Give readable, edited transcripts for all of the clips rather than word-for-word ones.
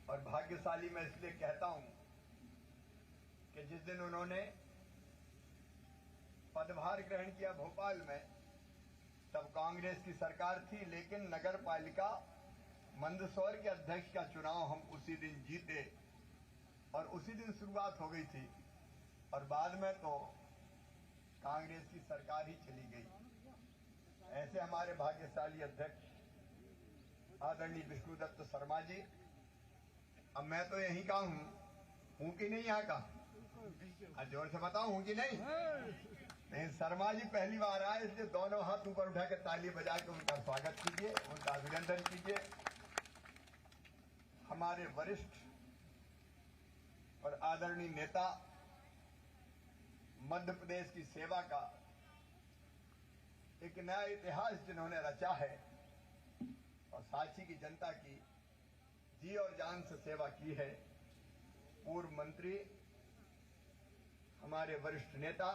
और भाग्यशाली मैं इसलिए कहता हूं कि जिस दिन उन्होंने पदभार ग्रहण किया भोपाल में, तब कांग्रेस की सरकार थी, लेकिन नगर पालिका मंदसौर के अध्यक्ष का चुनाव हम उसी दिन जीते और उसी दिन शुरुआत हो गई थी और बाद में तो कांग्रेस की सरकार ही चली गई। ऐसे हमारे भाग्यशाली अध्यक्ष आदरणीय विष्णुदत्त शर्मा जी, अब मैं तो यहीं का हूं कि नहीं यहाँ का? जोर से बताऊं हूं कि नहीं? शर्मा जी पहली बार आए, इसलिए दोनों हाथ ऊपर उठा के ताली बजा के उनका स्वागत कीजिए, उनका अभिनंदन कीजिए। हमारे वरिष्ठ और आदरणीय नेता, मध्य प्रदेश की सेवा का एक नया इतिहास जिन्होंने रचा है और सांची की जनता की जी और जान से सेवा की है, पूर्व मंत्री, हमारे वरिष्ठ नेता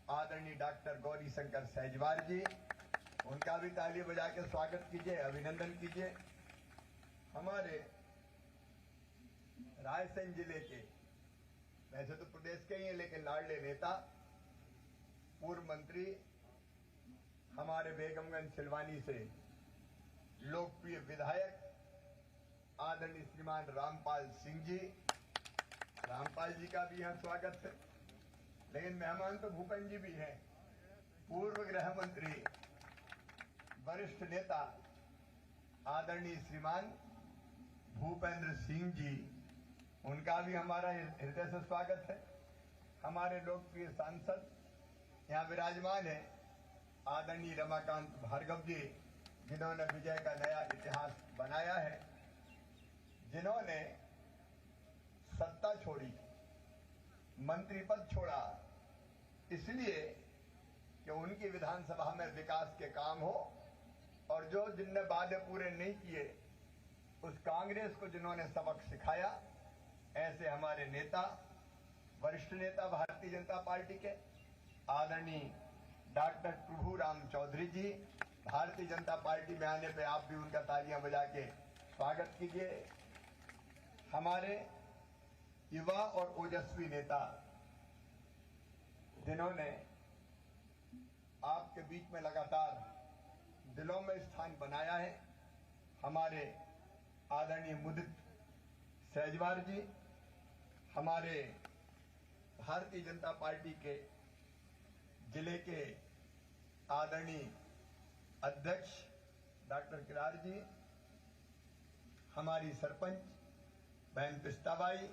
आदरणीय डॉक्टर गौरी शंकर सहजवार जी, उनका भी ताली बजा के स्वागत कीजिए, अभिनंदन कीजिए। हमारे रायसेन जिले के, वैसे तो प्रदेश के ही हैं, लेकिन लाडले नेता, पूर्व मंत्री, हमारे बेगमगंज सिलवानी से लोकप्रिय विधायक आदरणीय श्रीमान रामपाल सिंह जी, रामपाल जी का भी यहाँ स्वागत है। लेकिन मेहमान तो भूपेंद्र जी भी हैं, पूर्व गृह मंत्री, वरिष्ठ नेता आदरणीय श्रीमान भूपेंद्र सिंह जी, उनका भी हमारा हृदय से स्वागत है। हमारे लोकप्रिय सांसद यहाँ विराजमान है आदरणीय रमाकांत भार्गव जी, जिन्होंने विजय का नया इतिहास बनाया है, जिन्होंने सत्ता छोड़ी, मंत्री पद छोड़ा, इसलिए कि उनकी विधानसभा में विकास के काम हो और जो जिनने वादे पूरे नहीं किए उस कांग्रेस को जिन्होंने सबक सिखाया, ऐसे हमारे नेता, वरिष्ठ नेता भारतीय जनता पार्टी के आदरणीय डॉक्टर प्रभुराम चौधरी जी, भारतीय जनता पार्टी में आने पे आप भी उनका तालियां बजा के स्वागत कीजिए। हमारे युवा और ओजस्वी नेता, जिन्होंने आपके बीच में लगातार दिलों में स्थान बनाया है, हमारे आदरणीय मुदित सहजवार जी, हमारे भारतीय जनता पार्टी के जिले के आदरणीय अध्यक्ष डॉक्टर किरार जी, हमारी सरपंच बहन पिस्ताबाई,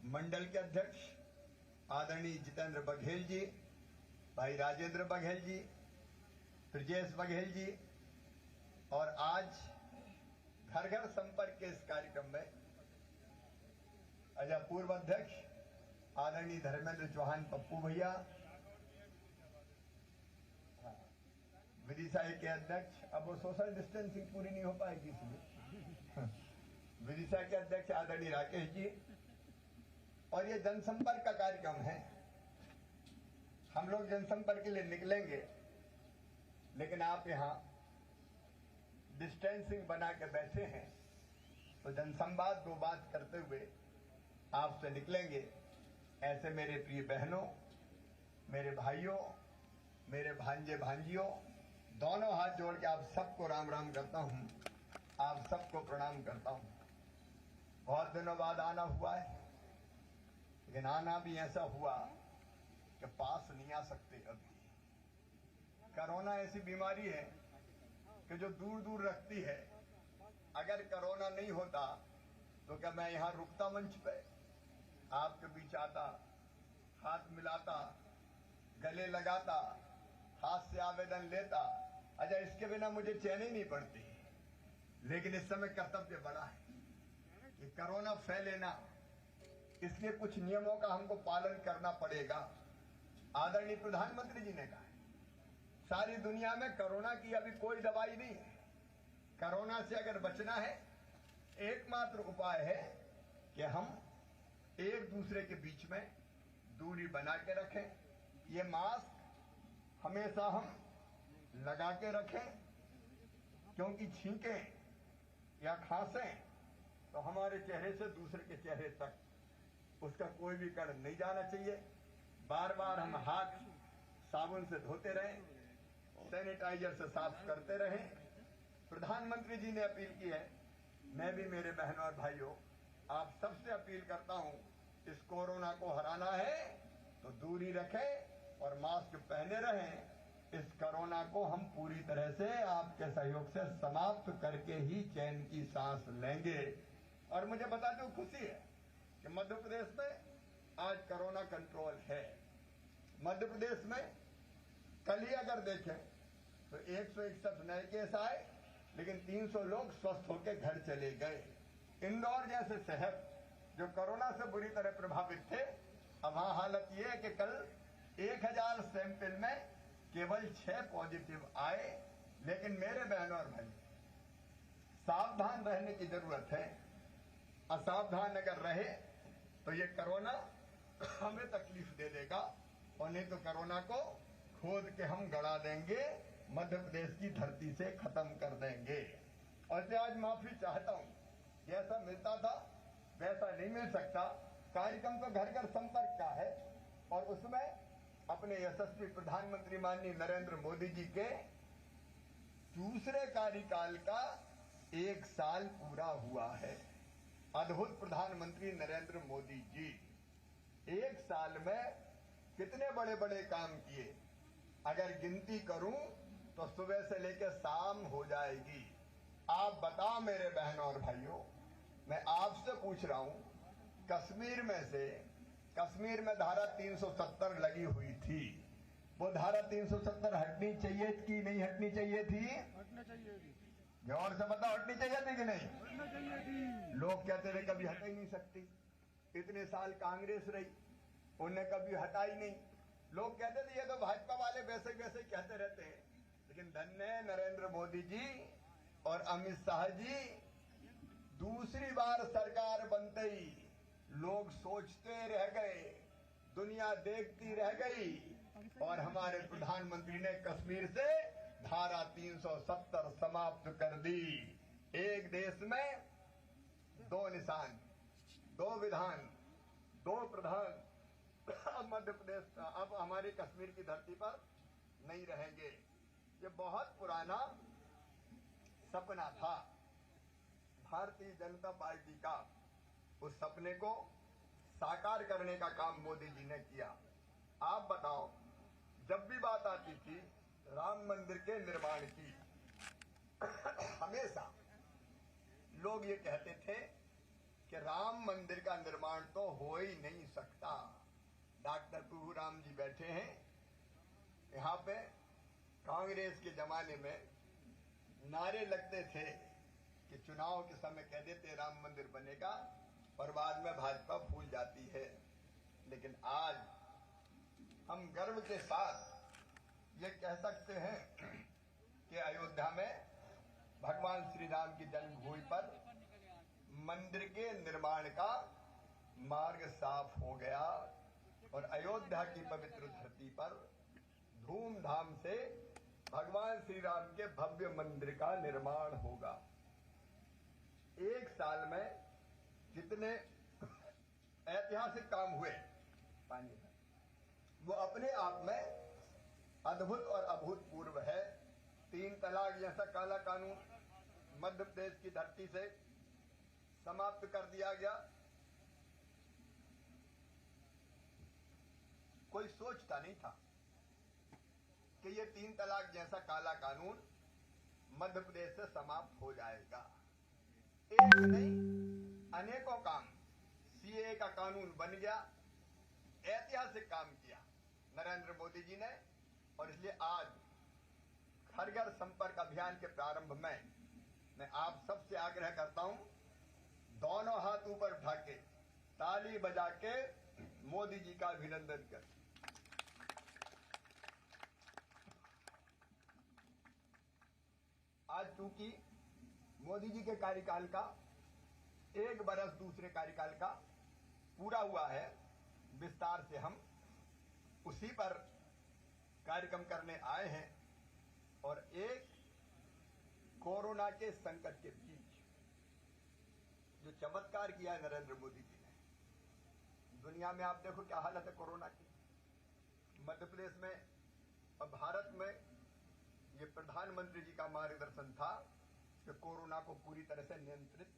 मंडल के अध्यक्ष आदरणीय जितेंद्र बघेल जी, भाई राजेंद्र बघेल जी, ब्रजेश बघेल जी, और आज घर घर संपर्क के इस कार्यक्रम में अजय पूर्व अध्यक्ष आदरणीय धर्मेंद्र चौहान पप्पू भैया, विदिशा के अध्यक्ष, अब वो सोशल डिस्टेंसिंग पूरी नहीं हो पाएगी इसलिए, विदिशा के अध्यक्ष आदरणीय राकेश जी, और ये जनसंपर्क का कार्यक्रम है। हम लोग जनसंपर्क के लिए निकलेंगे, लेकिन आप यहाँ डिस्टेंसिंग बना के बैठे हैं, तो जनसंवाद दो बात करते हुए आपसे निकलेंगे। ऐसे मेरे प्रिय बहनों, मेरे भाइयों, मेरे भांजे भांजियों, दोनों हाथ जोड़ के आप सबको राम राम करता हूं, आप सबको प्रणाम करता हूं। बहुत दिनों बाद आना हुआ है, लेकिन आना भी ऐसा हुआ कि पास नहीं आ सकते। अभी कोरोना ऐसी बीमारी है कि जो दूर दूर रखती है। अगर कोरोना नहीं होता तो क्या मैं यहां रुकता मंच पे, आपके बीच आता, हाथ मिलाता, गले लगाता, हाथ से आवेदन लेता? अच्छा, इसके बिना मुझे चैन ही नहीं पड़ती। लेकिन इस समय कर्तव्य बड़ा है कि कोरोना फैले ना, इसलिए कुछ नियमों का हमको पालन करना पड़ेगा। आदरणीय प्रधानमंत्री जी ने कहा है, सारी दुनिया में कोरोना की अभी कोई दवाई नहीं है। कोरोना से अगर बचना है, एकमात्र उपाय है कि हम एक दूसरे के बीच में दूरी बना के रखें। ये मास्क हमेशा हम लगा के रखें, क्योंकि छींकें या खांसें तो हमारे चेहरे से दूसरे के चेहरे तक उसका कोई भी कण नहीं जाना चाहिए। बार बार हम हाथ साबुन से धोते रहें, सैनिटाइजर से साफ करते रहें। प्रधानमंत्री जी ने अपील की है, मैं भी मेरे बहनों और भाइयों आप सबसे अपील करता हूं, इस कोरोना को हराना है तो दूरी रखें और मास्क पहने रहें। इस कोरोना को हम पूरी तरह से आपके सहयोग से समाप्त करके ही चैन की सांस लेंगे। और मुझे बताते हुए खुशी है कि मध्य प्रदेश में आज कोरोना कंट्रोल है। मध्य प्रदेश में कल ही अगर देखें तो 161 नए केस आए, लेकिन 300 लोग स्वस्थ होकर घर चले गए। इंदौर जैसे शहर जो कोरोना से बुरी तरह प्रभावित थे, अब वहां हालत यह है कि कल 1000 सैंपल में केवल 6 पॉजिटिव आए। लेकिन मेरे बहनों और भाई सावधान रहने की जरूरत है। असावधान अगर रहे तो ये कोरोना हमें तकलीफ दे देगा, और नहीं तो कोरोना को खोद के हम गड़ा देंगे, मध्य प्रदेश की धरती से खत्म कर देंगे। और मैं आज माफी चाहता हूं, जैसा मिलता था वैसा नहीं मिल सकता। कार्यक्रम तो घर घर संपर्क का है, और उसमें अपने यशस्वी प्रधानमंत्री माननीय नरेंद्र मोदी जी के दूसरे कार्यकाल का 1 साल पूरा हुआ है। अद्भुत प्रधानमंत्री नरेंद्र मोदी जी 1 साल में कितने बड़े बड़े काम किए, अगर गिनती करूं तो सुबह से लेकर शाम हो जाएगी। आप बताओ मेरे बहनों और भाइयों, मैं आपसे पूछ रहा हूं, कश्मीर में धारा 370 लगी हुई थी, वो धारा 370 हटनी चाहिए कि नहीं हटनी चाहिए थी? हटना चाहिए थी। गौर से बताओ, हटनी चाहिए थी कि नहीं? हटना चाहिए थी। लोग कहते थे कभी हटा ही नहीं सकती, इतने साल कांग्रेस रही, उन्हें कभी हटा ही नहीं। लोग कहते थे ये तो भाजपा वाले वैसे वैसे कहते रहते हैं, लेकिन धन्य नरेंद्र मोदी जी और अमित शाह जी, दूसरी बार सरकार बनते ही लोग सोचते रह गए, दुनिया देखती रह गई, और हमारे प्रधानमंत्री ने कश्मीर से धारा 370 समाप्त कर दी। एक देश में 2 निशान, 2 विधान, 2 प्रधान अब मध्य प्रदेश, अब हमारी कश्मीर की धरती पर नहीं रहेंगे। ये बहुत पुराना सपना था भारतीय जनता पार्टी का। उस सपने को साकार करने का काम मोदी जी ने किया। आप बताओ, जब भी बात आती थी राम मंदिर के निर्माण की, हमेशा लोग ये कहते थे कि राम मंदिर का निर्माण तो हो ही नहीं सकता। डॉक्टर प्रभुराम जी बैठे हैं यहाँ पे। कांग्रेस के जमाने में नारे लगते थे कि चुनाव के समय कह देते राम मंदिर बनेगा, और बाद में भाजपा भूल जाती है। लेकिन आज हम गर्व के साथ ये कह सकते हैं कि अयोध्या में भगवान श्री राम की जन्मभूमि पर मंदिर के निर्माण का मार्ग साफ हो गया, और अयोध्या की पवित्र धरती पर धूमधाम से भगवान श्री राम के भव्य मंदिर का निर्माण होगा। 1 साल में जितने ऐतिहासिक काम हुए वो अपने आप में अद्भुत और अभूतपूर्व है। 3 तलाक जैसा काला कानून मध्य प्रदेश की धरती से समाप्त कर दिया गया। कोई सोचता नहीं था कि ये 3 तलाक जैसा काला कानून मध्य प्रदेश से समाप्त हो जाएगा। एक नहीं, अनेकों काम, सीए का कानून बन गया। ऐतिहासिक काम किया नरेंद्र मोदी जी ने, और इसलिए आज घर घर संपर्क अभियान के प्रारंभ में मैं आप सबसे आग्रह करता हूं, दोनों हाथ ऊपर उठा के ताली बजा के मोदी जी का अभिनंदन करें। आज चूंकि मोदी जी के कार्यकाल का 1 बरस दूसरे कार्यकाल का पूरा हुआ है, विस्तार से हम उसी पर कार्यक्रम करने आए हैं। और एक कोरोना के संकट के बीच जो चमत्कार किया है नरेंद्र मोदी जी ने। दुनिया में आप देखो क्या हालत है कोरोना की। मध्य प्रदेश में और भारत में ये प्रधानमंत्री जी का मार्गदर्शन था कि कोरोना को पूरी तरह से नियंत्रित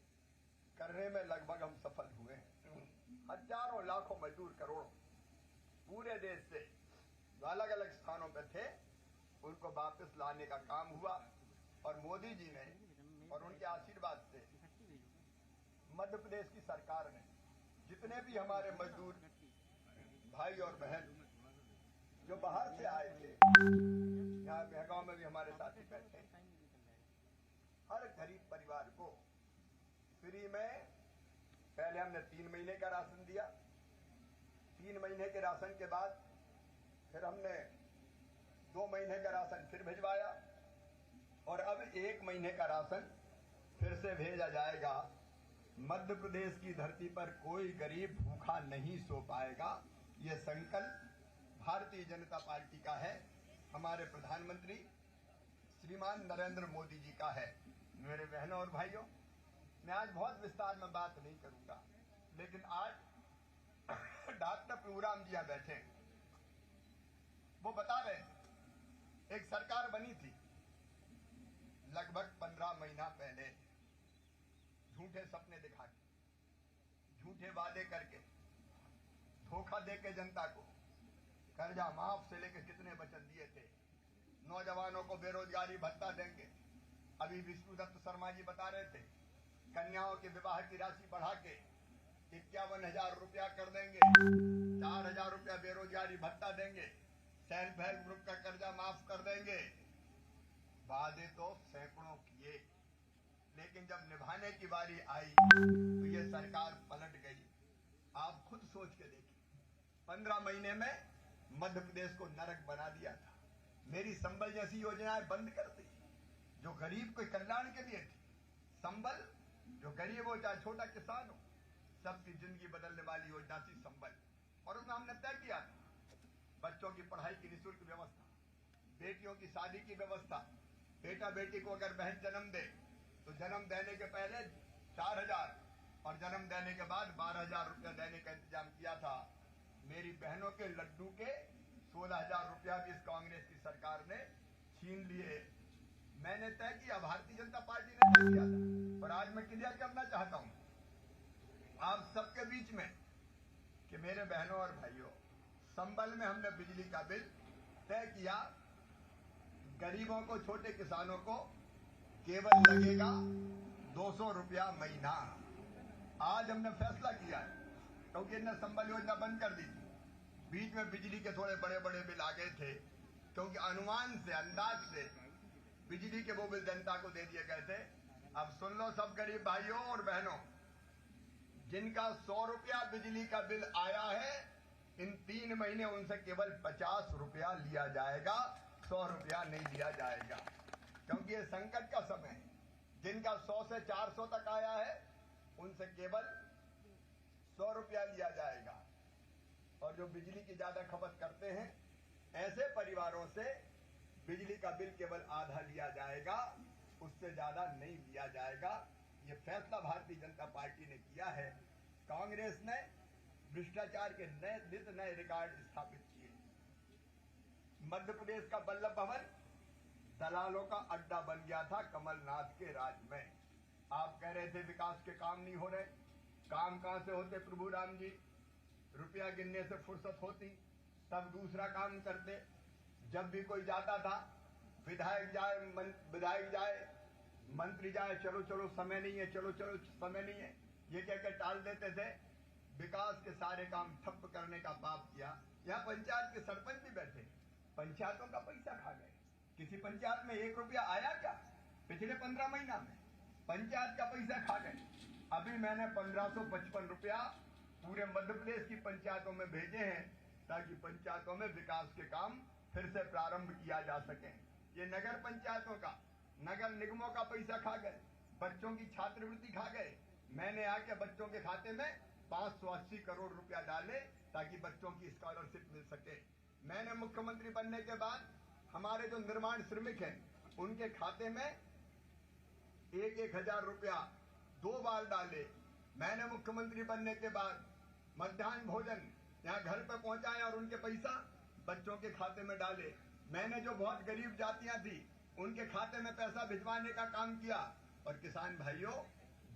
करने में लगभग हम सफल हुए हैं। हजारों लाखों मजदूर करोड़ों पूरे देश से अलग अलग स्थानों पर थे, उनको वापस लाने का काम हुआ और मोदी जी ने और उनके आशीर्वाद से मध्य प्रदेश की सरकार ने जितने भी हमारे मजदूर भाई और बहन जो बाहर से आए थे, यहाँ मेहगांव में भी हमारे साथी बैठे, हर गरीब परिवार को फ्री में पहले हमने 3 महीने का राशन दिया। 3 महीने के राशन के बाद फिर हमने 2 महीने का राशन फिर भिजवाया और अब 1 महीने का राशन फिर से भेजा जाएगा। मध्य प्रदेश की धरती पर कोई गरीब भूखा नहीं सो पाएगा। ये संकल्प भारतीय जनता पार्टी का है, हमारे प्रधानमंत्री श्रीमान नरेंद्र मोदी जी का है। मेरे बहनों और भाइयों, मैं आज बहुत विस्तार में बात नहीं करूंगा, लेकिन आज डॉक्टर प्रभुराम जी बैठे, वो बता रहे थे एक सरकार बनी थी लगभग 15 महीना पहले, झूठे सपने दिखा के, झूठे वादे करके, धोखा देके जनता को कर्जा माफ से लेकर कितने वचन दिए थे। नौजवानों को बेरोजगारी भत्ता देंगे, अभी विष्णुदत्त शर्मा जी बता रहे थे, कन्याओं के विवाह की राशि बढ़ा के 51,000 रुपया कर देंगे, 4,000 रुपया बेरोजगारी भत्ता देंगे, सेल्फ हेल्प ग्रुप का कर्जा माफ कर देंगे। वादे तो सैकड़ों किए, लेकिन जब निभाने की बारी आई तो ये सरकार पलट गई। आप खुद सोच के देखिए, 15 महीने में मध्य प्रदेश को नरक बना दिया था। मेरी संबल जैसी योजनाएं बंद कर दी जो गरीब के कल्याण के लिए थी। संबल, जो गरीब हो चाहे छोटा किसान हो, सबकी जिंदगी बदलने वाली योजना थी संबल। और उसमें हमने तय किया था बच्चों की पढ़ाई की निःशुल्क व्यवस्था, बेटियों की शादी की व्यवस्था। बेटा बेटी को अगर बहन जन्म दे तो जन्म देने के पहले 4,000 और जन्म देने के बाद 12,000 रुपया देने का इंतजाम किया था। मेरी बहनों के लड्डू के 16,000 रुपया भी इस कांग्रेस की सरकार ने छीन लिए। मैंने तय किया, भारतीय जनता पार्टी ने तय किया था, और आज मैं क्लियर करना चाहता हूं आप सबके बीच में कि मेरे बहनों और भाइयों, संबल में हमने बिजली का बिल तय किया, गरीबों को, छोटे किसानों को केवल लगेगा 200 रुपया महीना। आज हमने फैसला किया है, क्योंकि इन्हें संबल योजना बंद कर दी थी। बीच में बिजली के थोड़े बड़े बड़े बिल आ गए थे, क्योंकि अनुमान से, अंदाज से बिजली के वो बिल जनता को दे दिए गए थे। अब सुन लो सब गरीब भाइयों और बहनों, जिनका 100 रुपया बिजली का बिल आया है, इन 3 महीने उनसे केवल 50 रुपया लिया जाएगा, 100 रुपया नहीं लिया जाएगा, क्योंकि ये संकट का समय है। जिनका 100 से 400 तक आया है, उनसे केवल 100 रुपया लिया जाएगा। और जो बिजली की ज्यादा खपत करते हैं, ऐसे परिवारों से बिजली का बिल केवल आधा लिया जाएगा, उससे ज्यादा नहीं लिया जाएगा। ये फैसला भारतीय जनता पार्टी ने किया है। कांग्रेस ने भ्रष्टाचार के नए रिकॉर्ड स्थापित किए। मध्य प्रदेश का वल्लभ भवन दलालों का अड्डा बन गया था कमलनाथ के राज में। आप कह रहे थे विकास के काम नहीं हो रहे, काम कहां से होते प्रभुराम जी? रुपया गिनने से फुर्सत होती तब दूसरा काम करते। जब भी कोई जाता था, विधायक जाए, मंत्री जाए, चलो चलो समय नहीं है, चलो चलो समय नहीं है, ये कहकर टाल देते थे। विकास के सारे काम ठप्प करने का पाप किया। यहाँ पंचायत के सरपंच भी बैठे, पंचायतों का पैसा खा गए। किसी पंचायत में 1 रुपया आया क्या पिछले 15 महीना में? पंचायत का पैसा खा गए। अभी मैंने 1555 रुपया पूरे मध्य प्रदेश की पंचायतों में भेजे हैं, ताकि पंचायतों में विकास के काम फिर से प्रारंभ किया जा सके। ये नगर पंचायतों का, नगर निगमों का पैसा खा गए, बच्चों की छात्रवृत्ति खा गए। मैंने आके बच्चों के खाते में 580 करोड़ रुपया डाले, ताकि बच्चों की स्कॉलरशिप मिल सके। मैंने मुख्यमंत्री बनने के बाद हमारे जो निर्माण श्रमिक हैं, उनके खाते में 1,000 रुपया 2 बार डाले। मैंने मुख्यमंत्री बनने के बाद मध्याह्न भोजन यहाँ घर पे पहुंचाए और उनके पैसा बच्चों के खाते में डाले। मैंने जो बहुत गरीब जातियां थी उनके खाते में पैसा भिजवाने का काम किया। और किसान भाइयों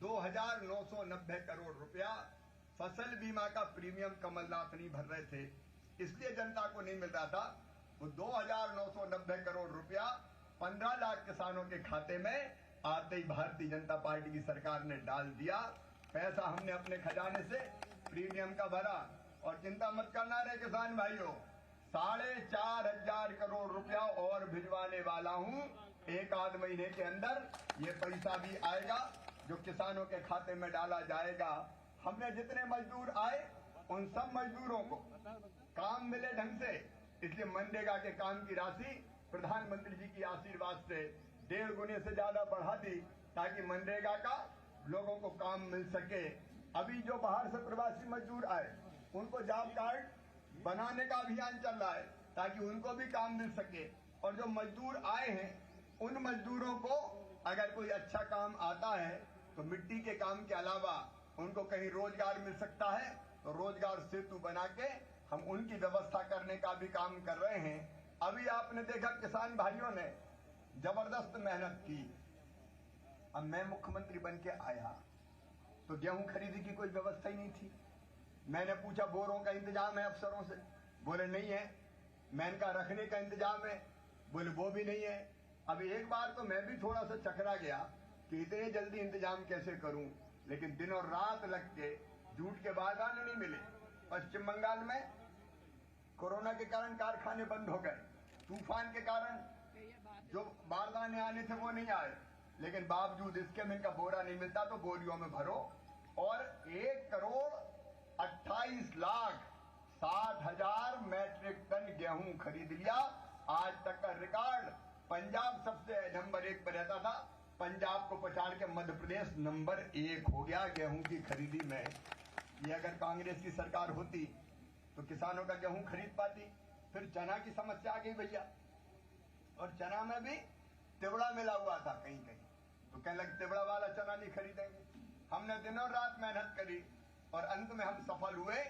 2,990 करोड़ रुपया फसल बीमा का प्रीमियम कमलनाथ नहीं भर रहे थे, इसलिए जनता को नहीं मिल रहा था। वो 2,990 करोड़ रुपया 15 लाख किसानों के खाते में आते ही भारतीय जनता पार्टी की सरकार ने डाल दिया। पैसा हमने अपने खजाने से प्रीमियम का भरा। और चिंता मत करना रे किसान भाइयों, 4,500 करोड़ रुपया और भिजवाने वाला हूं। एक आध महीने के अंदर ये पैसा भी आएगा जो किसानों के खाते में डाला जाएगा। हमने जितने मजदूर आए उन सब मजदूरों को काम मिले ढंग से, इसलिए मनरेगा के काम की राशि प्रधानमंत्री जी की आशीर्वाद से 1.5 गुने से ज्यादा बढ़ा दी ताकि मनरेगा का लोगों को काम मिल सके। अभी जो बाहर से प्रवासी मजदूर आए उनको जॉब कार्ड बनाने का अभियान चल रहा है ताकि उनको भी काम मिल सके। और जो मजदूर आए हैं उन मजदूरों को अगर कोई अच्छा काम आता है तो मिट्टी के काम के अलावा उनको कहीं रोजगार मिल सकता है, तो रोजगार सेतु बना के हम उनकी व्यवस्था करने का भी काम कर रहे हैं। अभी आपने देखा किसान भाइयों ने जबरदस्त मेहनत की। अब मैं मुख्यमंत्री बन के आया तो गेहूं खरीदी की कोई व्यवस्था ही नहीं थी। मैंने पूछा बोरों का इंतजाम है अफसरों से, बोले नहीं है। मैंने कहा रखने का इंतजाम है, बोले वो भी नहीं है। अभी एक बार तो मैं भी थोड़ा सा चकरा गया कि इतने जल्दी इंतजाम कैसे करूं, लेकिन दिन और रात लग के जूट के बारदाने नहीं मिले। पश्चिम बंगाल में कोरोना के कारण कारखाने बंद हो गए, तूफान के कारण जो बारदाने आने थे वो नहीं आए, लेकिन बावजूद इसके में इनका बोरा नहीं मिलता तो बोरियों में भरो। और 1,28,60,000 मैट्रिक टन गेहूं खरीद लिया। आज तक का रिकॉर्ड पंजाब सबसे नंबर 1 पर रहता था, पंजाब को पछाड़ के मध्य प्रदेश नंबर 1 हो गया गेहूं की खरीदी में। ये अगर कांग्रेस की सरकार होती तो किसानों का गेहूं खरीद पाती। फिर चना की समस्या आ गई भैया, और चना में भी तिवड़ा मिला हुआ था कहीं कहीं, तो कहने लगे तिवड़ा वाला चना नहीं खरीदेंगे। हमने दिनों रात मेहनत करी और अंत में हम सफल हुए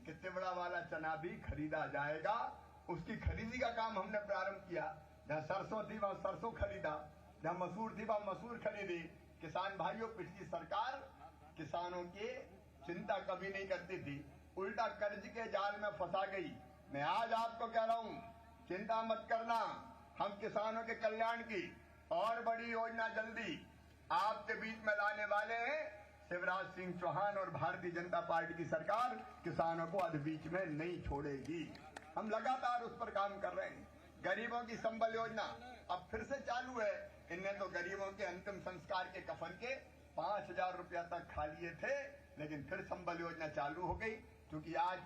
कि तिवड़ा वाला चना भी खरीदा जाएगा। उसकी खरीदी का काम हमने प्रारंभ किया। जहां सरसों थी वहां सरसों खरीदा, जहां मसूर थी वहां मसूर खरीदी। किसान भाइयों, पिछली सरकार किसानों की चिंता कभी नहीं करती थी, उल्टा कर्ज के जाल में फंसा गई। मैं आज आपको कह रहा हूं, चिंता मत करना, हम किसानों के कल्याण की और बड़ी योजना जल्दी आपके बीच में लाने वाले हैं। शिवराज सिंह चौहान और भारतीय जनता पार्टी की सरकार किसानों को अध बीच में नहीं छोड़ेगी। हम लगातार उस पर काम कर रहे हैं। गरीबों की संबल योजना अब फिर से चालू है। इनने तो गरीबों के अंतिम संस्कार के कफन के 5,000 रुपया तक खा लिए थे, लेकिन फिर संबल योजना चालू हो गई। क्योंकि आज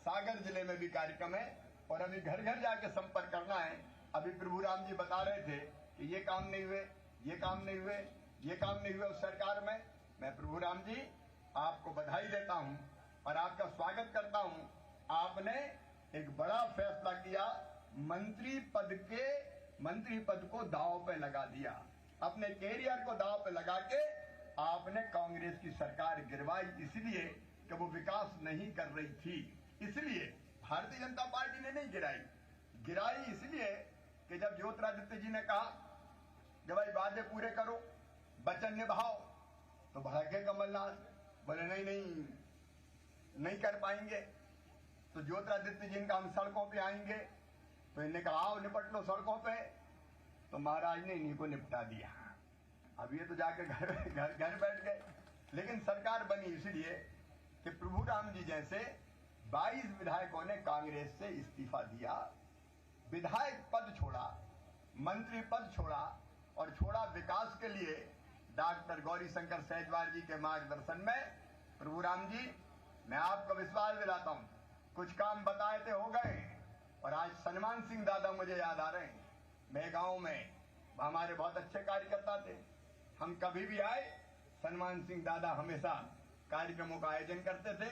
सागर जिले में भी कार्यक्रम है और अभी घर घर जाके संपर्क करना है। अभी प्रभुराम जी बता रहे थे कि ये काम नहीं हुए, ये काम नहीं हुए, ये काम नहीं हुए उस सरकार में। मैं प्रभुराम जी आपको बधाई देता हूं और आपका स्वागत करता हूं। आपने एक बड़ा फैसला किया, मंत्री पद को दांव पे लगा दिया, अपने कैरियर को दांव पे लगा के आपने कांग्रेस की सरकार गिरवाई, इसलिए कि वो विकास नहीं कर रही थी। इसलिए भारतीय जनता पार्टी ने नहीं गिराई इसलिए कि जब ज्योतिरादित्य जी ने कहा कि भाई वादे पूरे करो, वचन निभाओ, तो भड़के कमलनाथ, बोले नहीं कर पाएंगे। तो ज्योतिरादित्य जी ने कहा हम सड़कों पे आएंगे, तो इन्होंने कहा आओ निपट लो सड़कों पे, तो महाराज ने इन्हीं को निपटा दिया। अब ये तो जाके घर बैठ गए। लेकिन सरकार बनी इसलिए कि प्रभुराम जी जैसे 22 विधायकों ने कांग्रेस से इस्तीफा दिया, विधायक पद छोड़ा, मंत्री पद छोड़ा और छोड़ा विकास के लिए। डॉक्टर गौरीशंकर सेजवार जी के मार्गदर्शन में प्रभुराम जी, मैं आपको विश्वास दिलाता हूं, कुछ काम बताए थे हो गए। और आज सलमान सिंह दादा मुझे याद आ रहे हैं। मैं गांव में हमारे बहुत अच्छे कार्यकर्ता थे, हम कभी भी आए सलमान सिंह दादा हमेशा कार्यक्रमों का आयोजन करते थे।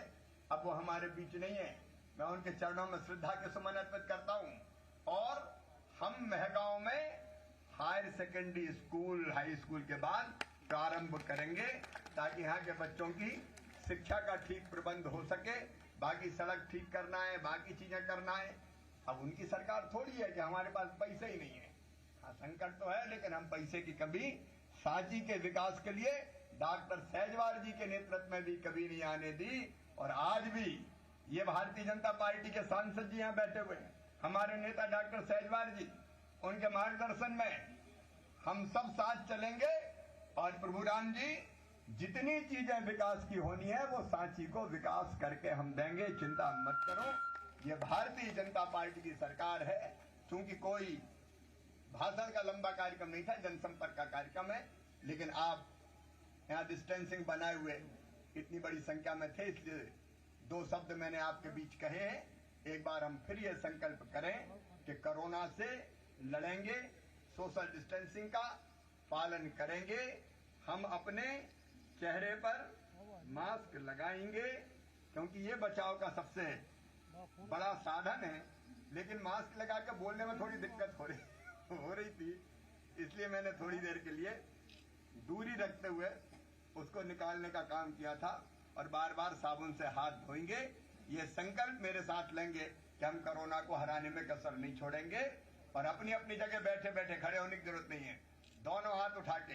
अब वो हमारे बीच नहीं है, मैं उनके चरणों में श्रद्धा के सुमन अर्पित करता हूं। और हम महगांव में higher secondary school, high school के बाद प्रारंभ करेंगे ताकि यहाँ के बच्चों की शिक्षा का ठीक प्रबंध हो सके, बाकी सड़क ठीक करना है, बाकी चीजें करना है। अब उनकी सरकार थोड़ी है कि हमारे पास पैसे ही नहीं है। हाँ, संकट तो है, लेकिन हम पैसे की कभी सांची के विकास के लिए डॉक्टर सहजवार जी के नेतृत्व में भी कभी नहीं आने दी। और आज भी ये भारतीय जनता पार्टी के सांसद जी यहाँ बैठे हुए हैं, हमारे नेता डॉक्टर सहजवार जी, उनके मार्गदर्शन में हम सब साथ चलेंगे। और प्रभु राम जी, जितनी चीजें विकास की होनी है वो सांची को विकास करके हम देंगे, चिंता मत करो। ये भारतीय जनता पार्टी की सरकार है। क्योंकि कोई भाषण का लंबा कार्यक्रम नहीं था, जनसंपर्क का कार्यक्रम है, लेकिन आप यहाँ डिस्टेंसिंग बनाए हुए इतनी बड़ी संख्या में थे, इसलिए 2 शब्द मैंने आपके बीच कहे हैं। एक बार हम फिर ये संकल्प करें कि कोरोना से लड़ेंगे, सोशल डिस्टेंसिंग का पालन करेंगे, हम अपने चेहरे पर मास्क लगाएंगे, क्योंकि ये बचाव का सबसे बड़ा साधन है। लेकिन मास्क लगा के बोलने में थोड़ी दिक्कत हो रही थी, इसलिए मैंने थोड़ी देर के लिए दूरी रखते हुए उसको निकालने का काम किया था। और बार बार साबुन से हाथ धोएंगे। ये संकल्प मेरे साथ लेंगे कि हम कोरोना को हराने में कसर नहीं छोड़ेंगे। और अपनी अपनी जगह बैठे बैठे खड़े होने की जरूरत नहीं है, दोनों हाथ उठा के